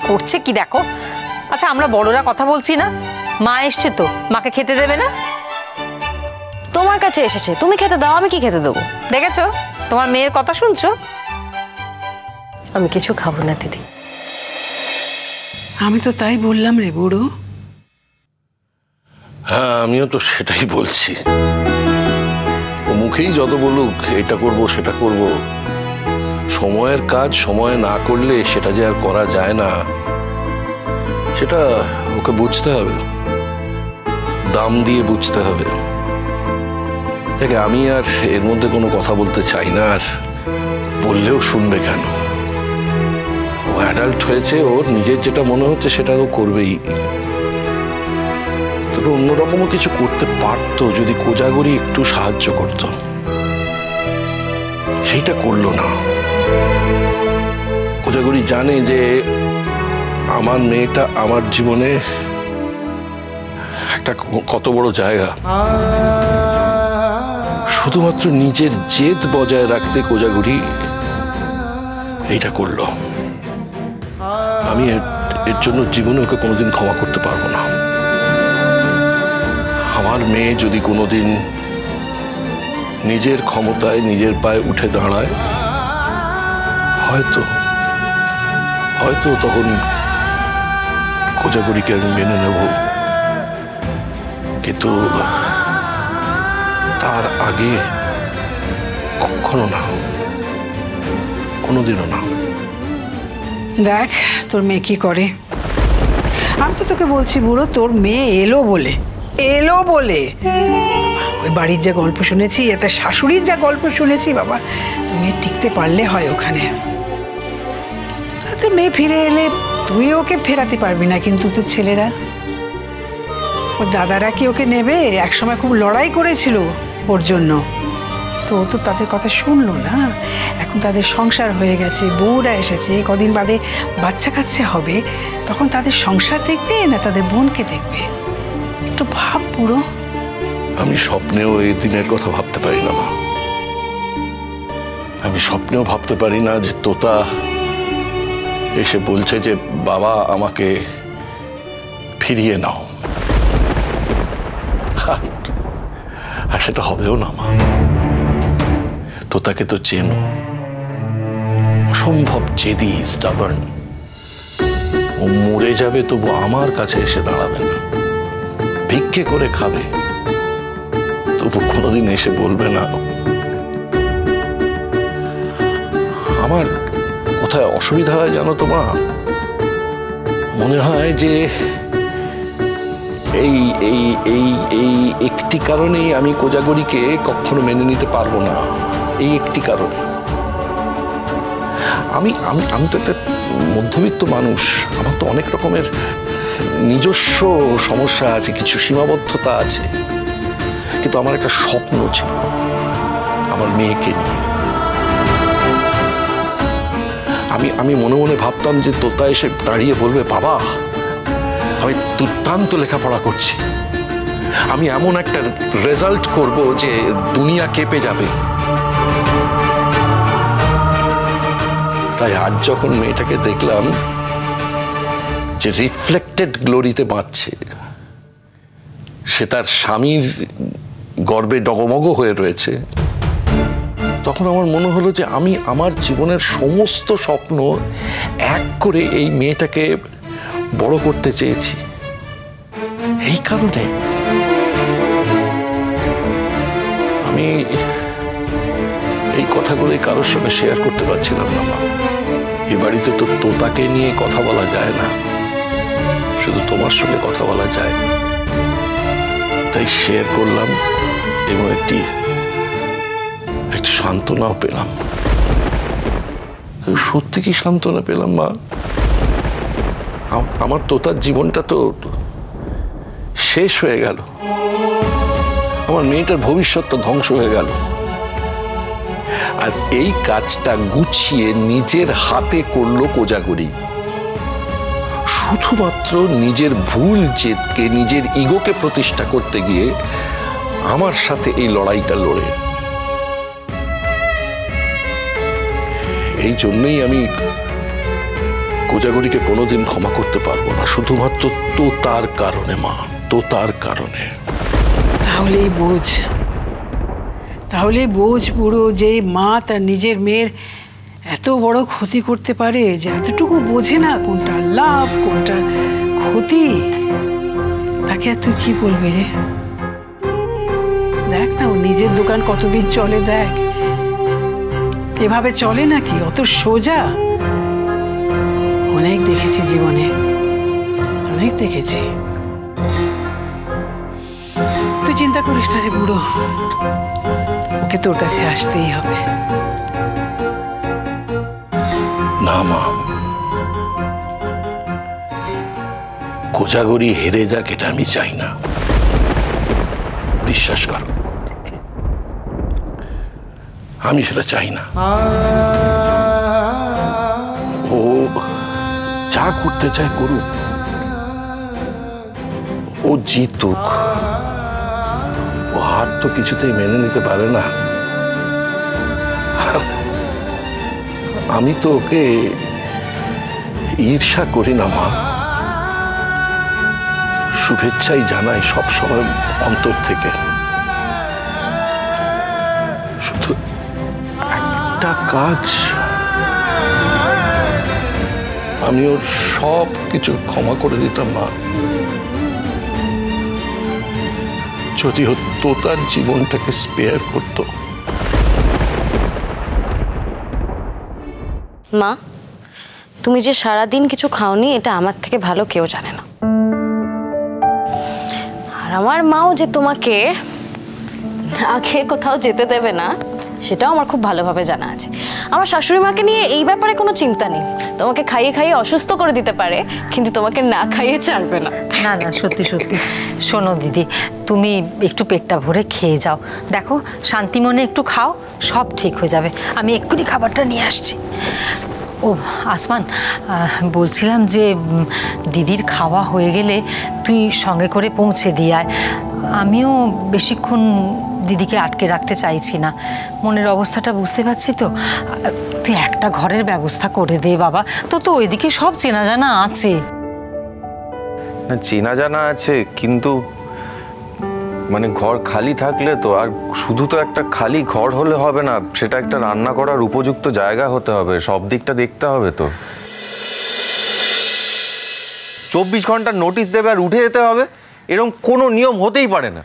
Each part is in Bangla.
করছে কি দেখো। আচ্ছা আমরা বড়রা কথা বলছি না, মা এসছে তো, মাকে খেতে দেবে না? তোমার কাছে এসেছে, তুমি খেতে দাও, আমি কি খেতে দেবো? দেখেছো তোমার মেয়ের কথা শুনছো? আমি কিছু খাবো না দিদি। আমি তো তাই বললাম রে বুড়ো। হ্যাঁ আমিও তো সেটাই বলছি। ও মুখেই যত বলুক এটা করব সেটা করব, সময়ের কাজ সময়ে না করলে সেটা যে আর করা যায় না, সেটা ওকে বুঝতে হবে, দাম দিয়ে বুঝতে হবে। দেখে আমি আর এর মধ্যে কোনো কথা বলতে চাই না, আর বললেও শুনবে কেন? ও অ্যাডাল্ট হয়েছে, ওর নিজের যেটা মনে হচ্ছে সেটা ও করবেই। তবে অন্যরকমও কিছু করতে পারতো যদি কোজাগরি একটু সাহায্য করত, সেইটা করলো না। কোজাগরি জানে যে আমার মেয়েটা আমার জীবনে একটা কত বড় জায়গা, শুধুমাত্র নিজের জেদ বজায় রাখতে কোজাগরি এইটা করলো। আমি এর জন্য জীবনে ওকে কোনোদিন ক্ষমা করতে পারবো না। আমার মেয়ে যদি কোনোদিন নিজের ক্ষমতায় নিজের পায়ে উঠে দাঁড়ায়, হয়তো হয়তো তখন কোজাগরিকে আমি মেনে নেব, কিন্তু তার আগে কখনো না, কোনোদিনও না। দেখ তোর মেয়ে কি করে। আমি তো তোকে বলছি বুড়ো, তোর মেয়ে এলো বলে ওই বাড়ির যা গল্প শুনেছি, এতে শাশুড়ির যা গল্প শুনেছি, বাবা তুমি টিকতে পারলে হয় ওখানে। তোর মেয়ে ফিরে এলে তুই ওকে ফেরাতে পারবি না, কিন্তু তোর ছেলেরা, ওর দাদারা কি ওকে নেবে? একসময় খুব লড়াই করেছিল ওর জন্য, তো ও তো তাদের কথা শুনলো না। এখন তাদের সংসার হয়ে গেছে, বউরা এসেছে, কদিন বাদে বাচ্চা কাচ্চা হবে, তখন তাদের সংসার দেখবে না তাদের বোনকে দেখবে? একটু ভাব পুরো। আমি স্বপ্নেও এই দিনের কথা ভাবতে পারি না মা। আমি স্বপ্নেও ভাবতে পারি না যে তোতা এসে বলছে যে বাবা আমাকে ফিরিয়ে নাও, আর সেটা হবেও না মা। তোতাকে তো চেনো, অসম্ভব জেদি, স্টাবার্ন। ও মরে যাবে তবু আমার কাছে এসে দাঁড়াবে না, ভিক্ষে করে খাবে, তবু কোনোদিন এসে বলবে না। আমার কোথায় অসুবিধা হয় জানো তো মা? মনে হয় যে এই এই এই এই একটি কারণেই আমি কোজাগরিকে কখনো মেনে নিতে পারবো না। এই একটি কারণে আমি আমি আমি তো একটা মধ্যবিত্ত মানুষ, আমার তো অনেক রকমের নিজস্ব সমস্যা আছে, কিছু সীমাবদ্ধতা আছে, কিন্তু আমার একটা স্বপ্ন ছিল আমার মেয়েকে নিয়ে। আমি মনে মনে ভাবতাম যে তোতা এসে দাঁড়িয়ে বলবে বাবা আমি দুর্দান্ত লেখাপড়া করছি, আমি এমন একটা রেজাল্ট করব যে দুনিয়া কেঁপে যাবে। তাই আজ যখন মেয়েটাকে দেখলাম যে রিফ্লেক্টেড গ্লোরিতে বাঁচছে, সে তার স্বামীর গর্বে ডগমগ হয়ে রয়েছে, তখন আমার মনে হলো যে আমি আমার জীবনের সমস্ত স্বপ্ন এক করে এই মেয়েটাকে বড় করতে চেয়েছি। এই কারণে আমি এই কথাগুলো কারোর সঙ্গে শেয়ার করতে পারছিলাম না মা। এ বাড়িতে তো তোতাকে নিয়ে কথা বলা যায় না, শুধু তোমার সঙ্গে কথা বলা যায়, তাই শেয়ার করলাম এবং একটু সান্ত্বনাও পেলাম। সত্যি কি সান্ত্বনা পেলাম মা? আমার তোতার জীবনটা তো শেষ হয়ে গেল, আমার মেয়েটার ভবিষ্যৎটা ধ্বংস হয়ে গেল, আর এই কাজটা গুছিয়ে নিজের হাতে করলো কোজাগরি, শুধুমাত্র নিজের ভুল জেদকে, নিজের ইগোকে প্রতিষ্ঠা করতে গিয়ে আমার সাথে এই লড়াইটা লড়ে। এই জন্যই আমি কোজাগরীকে কোনোদিন ক্ষমা করতে পারবো না, শুধুমাত্র তো তার কারণে মা, তো তার কারণে। তাহলেই বোঝ বুড়ো যে মা তার নিজের মেয়ের এত বড় ক্ষতি করতে পারে, যে এতটুকু বোঝে না কোনটা লাভ কোনটা ক্ষতি। তাকে আর তুই কি বলবি রে? দেখ না, ও নিজের দোকান কতদিন চলে, দেখ এভাবে চলে নাকি? অত সোজা? অনেক দেখেছি জীবনে, অনেক দেখেছি। তুই চিন্তা করিস না রে বুড়ো, ওকে তোর কাছে আসতেই হবে। না মা, কোজাগরী হেরে যাক এটা আমি চাই না, বিশ্বাস কর, আমি সেটা চাই না। ও যা করতে চায় করুক, ও জিতুক, ও হার তো কিছুতেই মেনে নিতে পারে না। আমি তো ওকে ঈর্ষা করি না মা, শুভেচ্ছাই জানাই সব সময় অন্তর থেকে। শুধু একটা কাজ, আমি ওর সব কিছু ক্ষমা করে দিতাম মা, যদি ও তো তার জীবনটাকে স্পেয়ার করতো। মা, তুমি যে সারাদিন কিছু খাওনি এটা আমার থেকে ভালো কেউ জানে না। আর আমার মাও যে তোমাকে না খেয়ে কোথাও যেতে দেবে না সেটাও আমার খুব ভালোভাবে জানা আছে। আমার শাশুড়ি মাকে নিয়ে এই ব্যাপারে কোনো চিন্তা নেই, তোমাকে খাইয়ে খাইয়ে অসুস্থ করে দিতে পারে কিন্তু তোমাকে না খাইয়ে ছাড়বে না। না না, সত্যি সত্যি। শোনো দিদি, তুমি একটু পেটটা ভরে খেয়ে যাও, দেখো শান্তি মনে একটু খাও, সব ঠিক হয়ে যাবে। আমি এক্ষুনি খাবারটা নিয়ে আসছি। ও আসমান, বলছিলাম যে দিদির খাওয়া হয়ে গেলে তুই সঙ্গে করে পৌঁছে দিয়ে আয়। আমিও বেশিক্ষণ দিদিকে আটকে রাখতে চাইছি না, মনের অবস্থাটা বুঝতে পারছি তো। তুই একটা ঘরের ব্যবস্থা করে দে বাবা, তো ওইদিকে সব চেনা জানা আছে। না, চেনা জানা আছে কিন্তু মানে ঘর খালি থাকলে তো, আর শুধু তো একটা খালি ঘর হলে হবে না, সেটা একটা রান্না করার উপযুক্ত জায়গা হতে হবে, সব দিকটা দেখতে হবে তো। 24 ঘন্টার নোটিশ দেবে আর উঠে যেতে হবে, এরকম কোনো নিয়ম হতেই পারে না।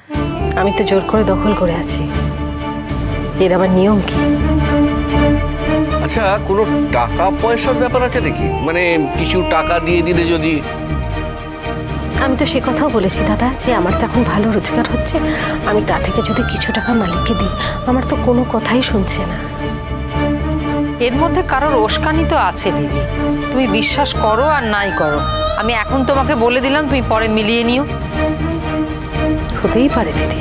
আমি তো জোর করে দখল করে আছি, এর আবার নিয়ম কি? আচ্ছা, কোনো টাকা পয়সার ব্যাপার আছে নাকি? মানে কিছু টাকা দিয়ে দিলে যদি। আমি তো সে কথাও বলেছি দাদা, যে আমার তো এখন ভালো রোজগার হচ্ছে, আমি তা থেকে যদি কিছু টাকা মালিককে দিই। আমার তো কোনো কথাই শুনছে না। এর মধ্যে কারোর উস্কানি তো আছে দিদি, তুমি বিশ্বাস করো আর নাই করো, আমি এখন তোমাকে বলে দিলাম, তুমি পরে মিলিয়ে নিও। হতেই পারে দিদি,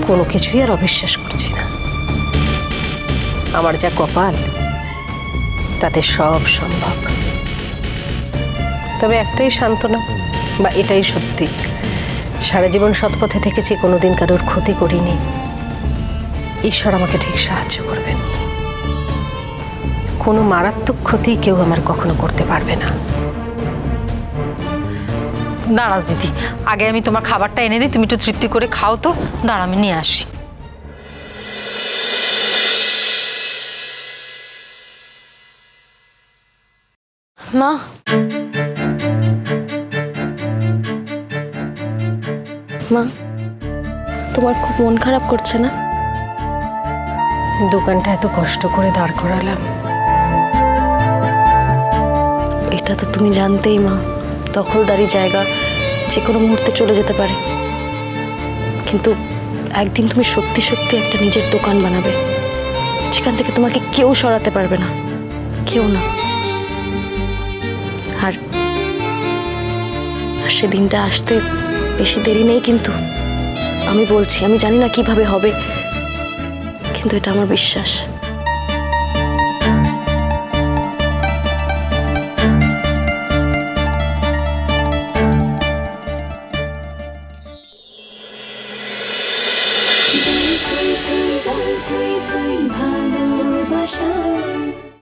কোনো কিছুই আর অবিশ্বাস করছি না। আমার যা কপাল, তাতে সব সম্ভব। তবে একটাই সান্ত্বনা, বা এটাই সত্যি, সারা জীবন সৎপথে থেকেছি, কোনোদিন কারোর ক্ষতি করিনি। ঈশ্বর আমাকে ঠিক সাহায্য করবেন, কোনো মারাত্মক ক্ষতি কেউ আমার কখনো করতে পারবে না। দাঁড়াও দিদি, আগে আমি তোমার খাবারটা এনে দিই, তুমি একটু তৃপ্তি করে খাও তো। দাঁড়া, আমি নিয়ে আসি। মা, মা, তোমার খুব মন খারাপ করছে না? দোকানটা এত কষ্ট করে দাঁড় করালাম। এটা তো তুমি জানতেই মা, দখলদারি জায়গা যে কোনো মুহূর্তে চলে যেতে পারে। কিন্তু একদিন তুমি সত্যি সত্যি একটা নিজের দোকান বানাবে, যেখান থেকে তোমাকে কেউ সরাতে পারবে না, কেউ না। আর সেদিনটা আসতে বেশি দেরি নেই, কিন্তু আমি বলছি, আমি জানি না কিভাবে হবে, কিন্তু এটা আমার বিশ্বাস।